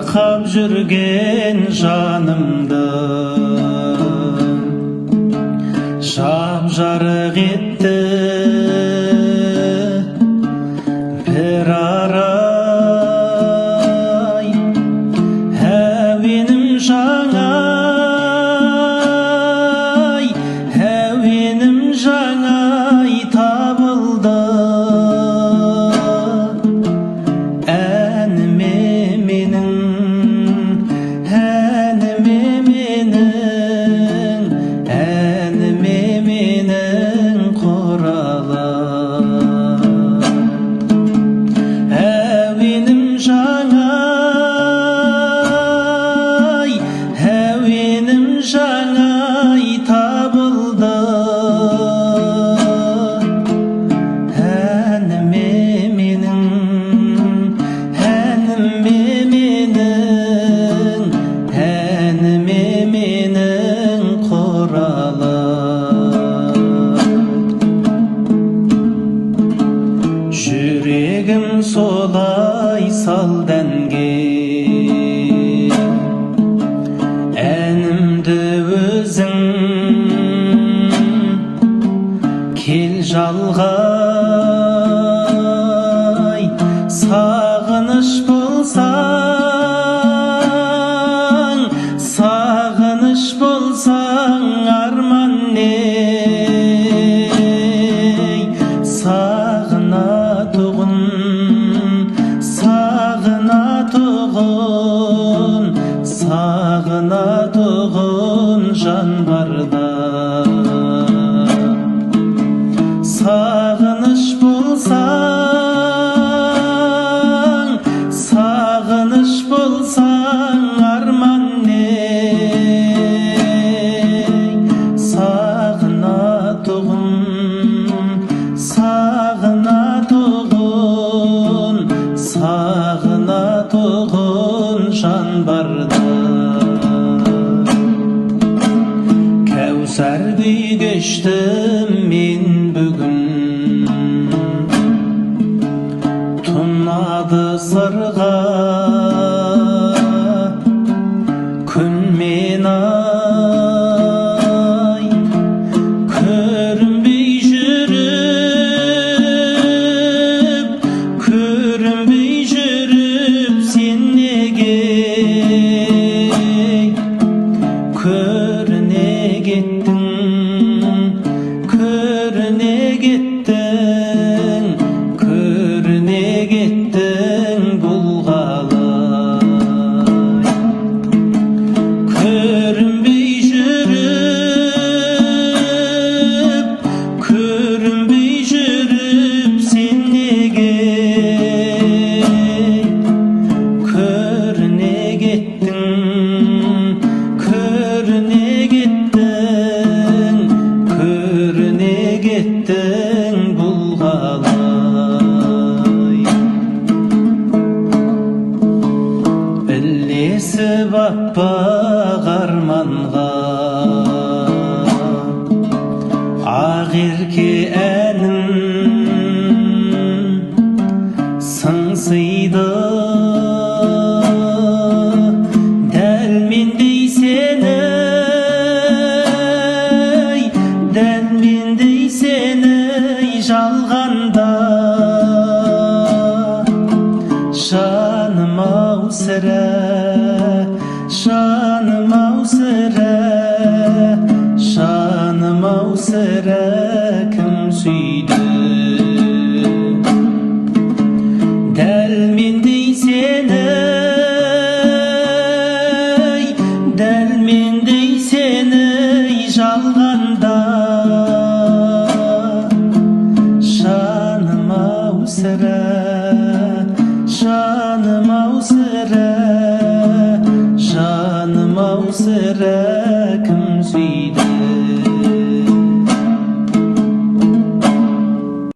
арқап жүрген жанымды жап-жарық етті бір арай. Әуенім жаңай, әуенім жаңай табылды. Әніме менің, әніме менің, әніме менің құралай. Әуенім жаңай, әуенім жаңай табылды. Әніме менің, әніме менің, әніме менің құралай. Жүрегім солай сал дәнге, әнімді өзің кел жалғай. Сағыныш болсаң, сағыныш болсаң арман не? Сағынатұғын, сағынатұғын, сағынатұғын жан барда. Сағыныш болсаң, сағыныш болсаң арман не? Сағынатұғын, сағынатұғын, сағынатұғын жан барда. Кәусар күй кештім мен бүгін, тұнады сырға күн мен ай. Көрінбей жүріп, көрінбей жүріп сен неге көріне кеттің, көріне кеттің, көріне кеттің бұл қалай. Көрінбей жүріп, көрінбей жүріп сен неге көріне кеттің, көріне кеттің, көріне кеттің бұл қалай. Ілесіп аппақ арманға ақ ерке әнім сыңсиды. Дәл мендей сені, дәл мендей сені жалғанда. Жаным-ау сірә, жаным-ау сірә, жаным-ау сірә кім сүйді? Дәл мендей сені, дәл мендей сені жалғанда. Жаным-ау сірә, жаным